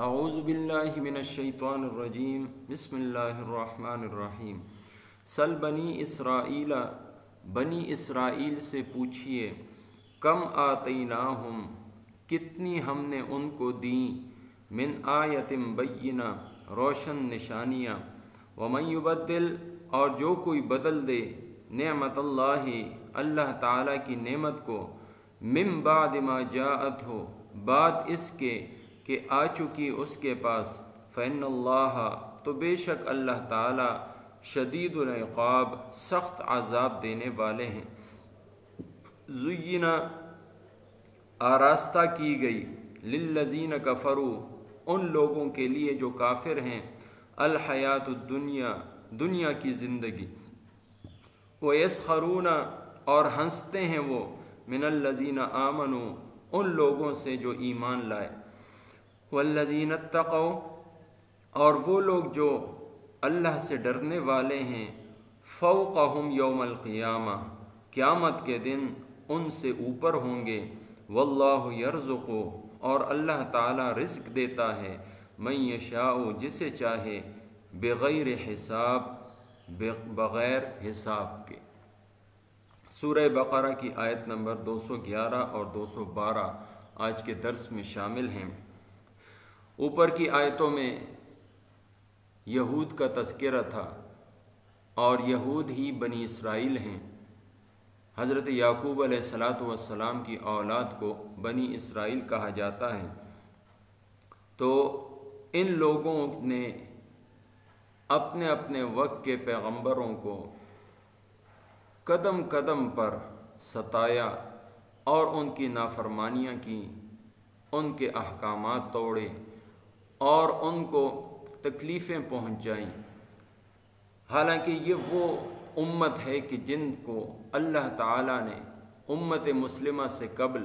اعوذ باللہ من الشیطان الرجیم بسم اللہ الرحمن الرحیم سل بنی اسرائیل سے پوچھئے کم آتیناہم کتنی ہم نے ان کو دیں من آیت بینہ روشن نشانیاں ومن یبدل اور جو کوئی بدل دے نعمت اللہ تعالیٰ کی نعمت کو من بعد ما جاءت ہو بعد اس کے کہ آ چکی اس کے پاس فإن اللہ تو بے شک اللہ تعالیٰ شدید العقاب سخت عذاب دینے والے ہیں۔ زینا آراستہ کی گئی للذین کفروا ان لوگوں کے لیے جو کافر ہیں الحیات الدنیا دنیا کی زندگی ویسخرون اور ہنستے ہیں وہ من الذین آمنوا ان لوگوں سے جو ایمان لائے والذین اتقوا اور وہ لوگ جو اللہ سے ڈرنے والے ہیں فوقہم یوم القیامہ قیامت کے دن ان سے اوپر ہوں گے واللہ یرزق اور اللہ تعالی رزق دیتا ہے من یشاء جسے چاہے بغیر حساب بغیر حساب کے۔ سورہ بقرہ کی آیت نمبر 211 اور 212 آج کے درس میں شامل ہیں۔ اوپر کی آیتوں میں یہود کا تذکرہ تھا اور یہود ہی بنی اسرائیل ہیں۔ حضرت یعقوب علیہ السلام کی اولاد کو بنی اسرائیل کہا جاتا ہے۔ تو ان لوگوں نے اپنے اپنے وقت کے پیغمبروں کو قدم قدم پر ستایا اور ان کی نافرمانیاں کی، ان کے احکامات توڑے اور ان کو تکلیفیں پہنچائیں۔ حالانکہ یہ وہ امت ہے کہ جن کو اللہ تعالیٰ نے امت مسلمہ سے قبل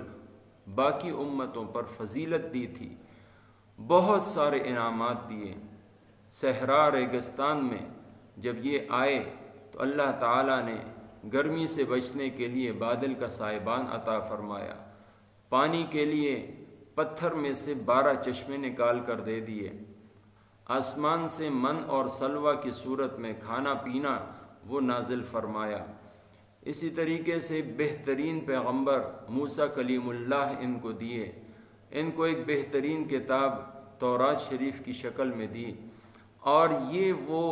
باقی امتوں پر فضیلت دی تھی، بہت سارے انعامات دیے۔ صحرا ریگستان میں جب یہ آئے تو اللہ تعالیٰ نے گرمی سے بچنے کے لیے بادل کا سائبان عطا فرمایا، پانی کے لیے پتھر میں سے 12 چشمے نکال کر دے دیے، آسمان سے من اور سلوہ کی صورت میں کھانا پینا وہ نازل فرمایا۔ اسی طریقے سے بہترین پیغمبر موسیٰ کلیم اللہ ان کو دیے، ان کو ایک بہترین کتاب تورات شریف کی شکل میں دی، اور یہ وہ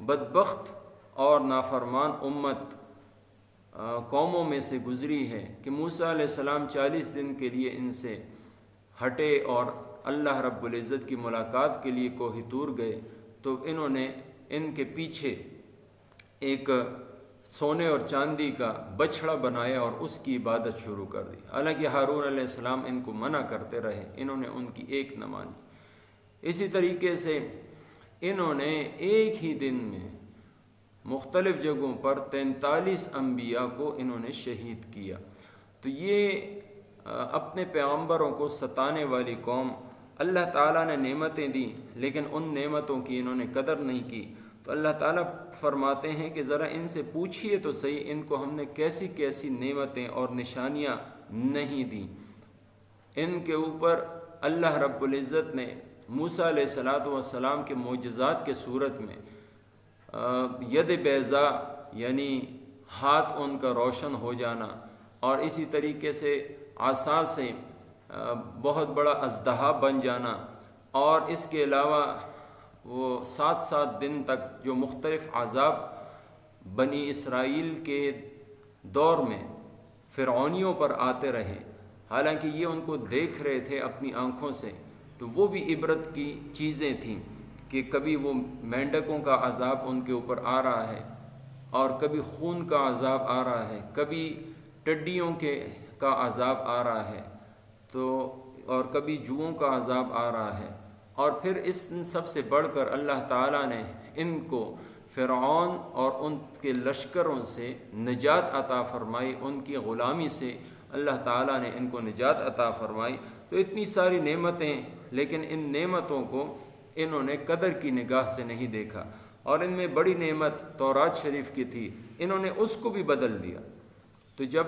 بدبخت اور نافرمان امت قوموں میں سے گزری ہے کہ موسیٰ علیہ السلام 40 دن کے لیے ان سے ہٹے اور اللہ رب العزت کی ملاقات کے لیے کوہ طور گئے، تو انہوں نے ان کے پیچھے ایک سونے اور چاندی کا بچھڑا بنایا اور اس کی عبادت شروع کر دی۔ حالانکہ ہارون علیہ السلام ان کو منع کرتے رہے، انہوں نے ان کی ایک نہ مانی۔ اسی طریقے سے انہوں نے ایک ہی دن میں مختلف جگہوں پر 43 انبیاء کو انہوں نے شہید کیا۔ تو یہ اپنے پیغمبروں کو ستانے والی قوم، اللہ تعالیٰ نے نعمتیں دیں لیکن ان نعمتوں کی انہوں نے قدر نہیں کی۔ تو اللہ تعالیٰ فرماتے ہیں کہ ذرا ان سے پوچھئے تو صحیح ان کو ہم نے کیسی کیسی نعمتیں اور نشانیاں نہیں دیں۔ ان کے اوپر اللہ رب العزت نے موسیٰ علیہ السلام کے معجزات کے صورت میں ید بیضاء یعنی ہاتھ ان کا روشن ہو جانا، اور اسی طریقے سے عصا سے بہت بڑا اژدہا بن جانا، اور اس کے علاوہ وہ 7 دن تک جو مختلف عذاب بنی اسرائیل کے دور میں فرعونیوں پر آتے رہے، حالانکہ یہ ان کو دیکھ رہے تھے اپنی آنکھوں سے، تو وہ بھی عبرت کی چیزیں تھیں کہ کبھی وہ مینڈکوں کا عذاب ان کے اوپر آ رہا ہے، اور کبھی خون کا عذاب آ رہا ہے، کبھی ٹڈیوں کا عذاب آ رہا ہے، تو اور کبھی جوؤں کا عذاب آ رہا ہے۔ اور پھر اس سب سے بڑھ کر اللہ تعالیٰ نے ان کو فرعون اور ان کے لشکروں سے نجات عطا فرمائی، ان کی غلامی سے اللہ تعالیٰ نے ان کو نجات عطا فرمائی۔ تو اتنی ساری نعمتیں، لیکن ان نعمتوں کو انہوں نے قدر کی نگاہ سے نہیں دیکھا، اور ان میں بڑی نعمت تورات شریف کی تھی، انہوں نے اس کو بھی بدل دیا۔ تو جب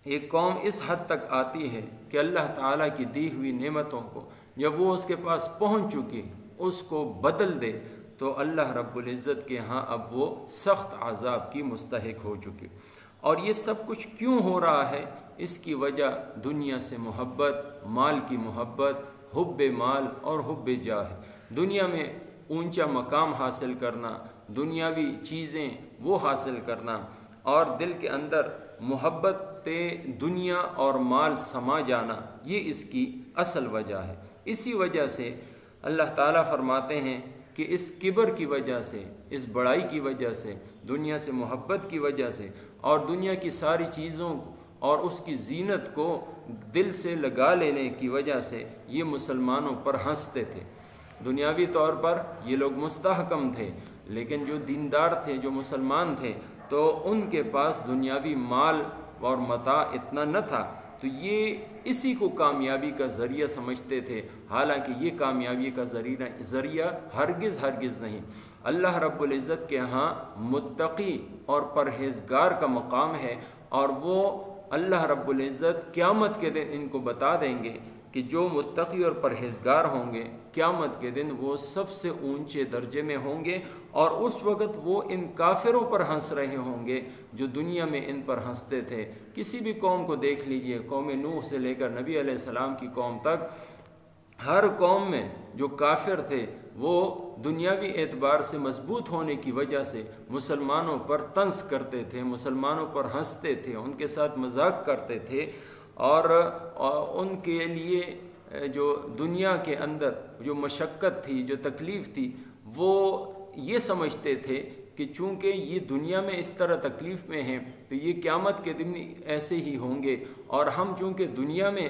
ایک قوم اس حد تک آتی ہے کہ اللہ تعالیٰ کی دی ہوئی نعمتوں کو یا وہ اس کے پاس پہنچ چکی اس کو بدل دے تو اللہ رب العزت کے ہاں اب وہ سخت عذاب کی مستحق ہو چکی۔ اور یہ سب کچھ کیوں ہو رہا ہے؟ اس کی وجہ دنیا سے محبت، مال کی محبت، حب مال اور حب جاہ، دنیا میں اونچا مقام حاصل کرنا، دنیاوی چیزیں وہ حاصل کرنا، اور دل کے اندر محبت دنیا اور مال سما جانا، یہ اس کی اصل وجہ ہے۔ اسی وجہ سے اللہ تعالیٰ فرماتے ہیں کہ اس کبر کی وجہ سے، اس بڑائی کی وجہ سے، دنیا سے محبت کی وجہ سے اور دنیا کی ساری چیزوں اور اس کی زینت کو دل سے لگا لینے کی وجہ سے یہ مسلمانوں پر ہنستے تھے۔ دنیاوی طور پر یہ لوگ مستحکم تھے، لیکن جو دیندار تھے، جو مسلمان تھے، تو ان کے پاس دنیاوی مال اور متاع اتنا نہ تھا، تو یہ اسی کو کامیابی کا ذریعہ سمجھتے تھے، حالانکہ یہ کامیابی کا ذریعہ ہرگز نہیں۔ اللہ رب العزت کے ہاں متقی اور پرہیزگار کا مقام ہے، اور وہ اللہ رب العزت قیامت کے دن ان کو بتا دیں گے کہ جو متقی اور پرہیزگار ہوں گے قیامت کے دن وہ سب سے اونچے درجے میں ہوں گے، اور اس وقت وہ ان کافروں پر ہنس رہے ہوں گے جو دنیا میں ان پر ہنستے تھے۔ کسی بھی قوم کو دیکھ لیجئے، قوم نوح سے لے کر نبی علیہ السلام کی قوم تک، ہر قوم میں جو کافر تھے وہ دنیاوی اعتبار سے مضبوط ہونے کی وجہ سے مسلمانوں پر طنز کرتے تھے، مسلمانوں پر ہنستے تھے، ان کے ساتھ مذاق کرتے تھے، اور ان کے لیے جو دنیا کے اندر جو مشقت تھی، جو تکلیف تھی، وہ یہ سمجھتے تھے کہ چونکہ یہ دنیا میں اس طرح تکلیف میں ہیں تو یہ قیامت کے دن ایسے ہی ہوں گے، اور ہم چونکہ دنیا میں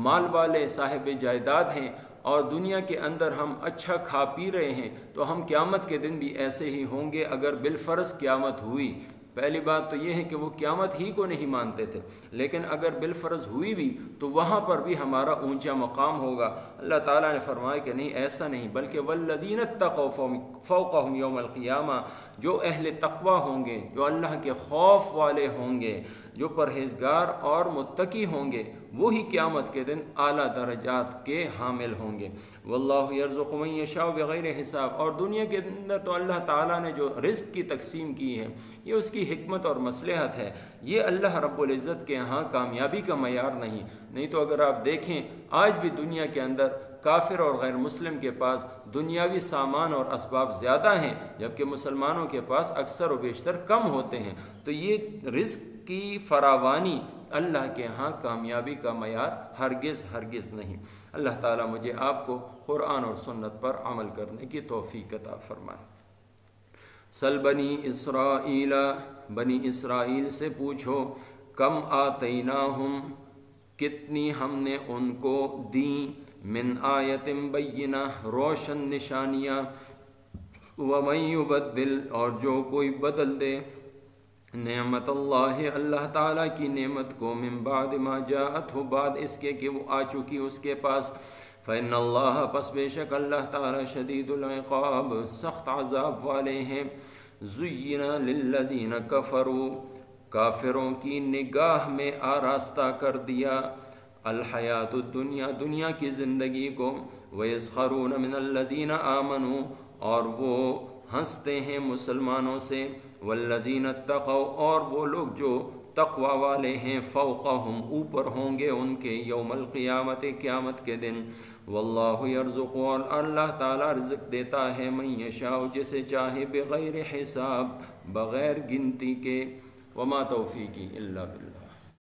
مال والے صاحب جائیداد ہیں اور دنیا کے اندر ہم اچھا کھا پی رہے ہیں، تو ہم قیامت کے دن بھی ایسے ہی ہوں گے اگر بالفرض قیامت ہوئی۔ پہلی بات تو یہ ہے کہ وہ قیامت ہی کو نہیں مانتے تھے، لیکن اگر بالفرض ہوئی بھی تو وہاں پر بھی ہمارا اونچا مقام ہوگا۔ اللہ تعالیٰ نے فرمایا کہ نہیں، ایسا نہیں، بلکہ والذین اتقوا فوقہم یوم القیامہ، جو اہل تقوی ہوں گے، جو اللہ کے خوف والے ہوں گے، جو پرہیزگار اور متقی ہوں گے، وہی قیامت کے دن اعلیٰ درجات کے حامل ہوں گے۔ واللہ یرزق من یشاء بغیر حساب، اور دنیا کے اندر تو اللہ تعالیٰ نے جو رزق کی تقسیم کی ہے یہ اس کی حکمت اور مصلحت ہے، یہ اللہ رب العزت کے ہاں کامیابی کا معیار نہیں تو اگر آپ دیکھیں آج بھی دنیا کے اندر کافر اور غیر مسلم کے پاس دنیاوی سامان اور اسباب زیادہ ہیں، جبکہ مسلمانوں کے پاس اکثر و بیشتر کم ہوتے ہیں، تو یہ رزق کی فراوانی اللہ کے ہاں کامیابی کا معیار ہرگز نہیں۔ اللہ تعالیٰ مجھے آپ کو قرآن اور سنت پر عمل کرنے کی توفیق عطا فرمائے۔ سل بنی اسرائیل سے پوچھو، کم آتیناہم، کتنی ہم نے ان کو دیں، من آیت بینہ، روشن نشانیاں، ومن یبدل، اور جو کوئی بدل دے، نعمت اللہ تعالیٰ کی نعمت کو، من بعد ما جاءتہ، بعد اس کے کہ وہ آ چکی اس کے پاس، فإن اللہ، پس بے شک اللہ تعالیٰ، شدید العقاب، سخت عذاب والے ہیں۔ زین للذین کفروا، کافروں کی نگاہ میں آراستہ کر دیا، الحیات الدنیا، دنیا کی زندگی کو، ویسخرون من الذین آمنوا، اور وہ ہنستے ہیں مسلمانوں سے، والذین اتقوا، اور وہ لوگ جو تقوی والے ہیں، فوقہم، اوپر ہوں گے ان کے، یوم القیامت، قیامت کے دن۔ واللہ یرزق، اور اللہ تعالیٰ رزق دیتا ہے، من یشاء، جسے چاہے، بغیر حساب، بغیر گنتی کے۔ وما توفیقی الا باللہ۔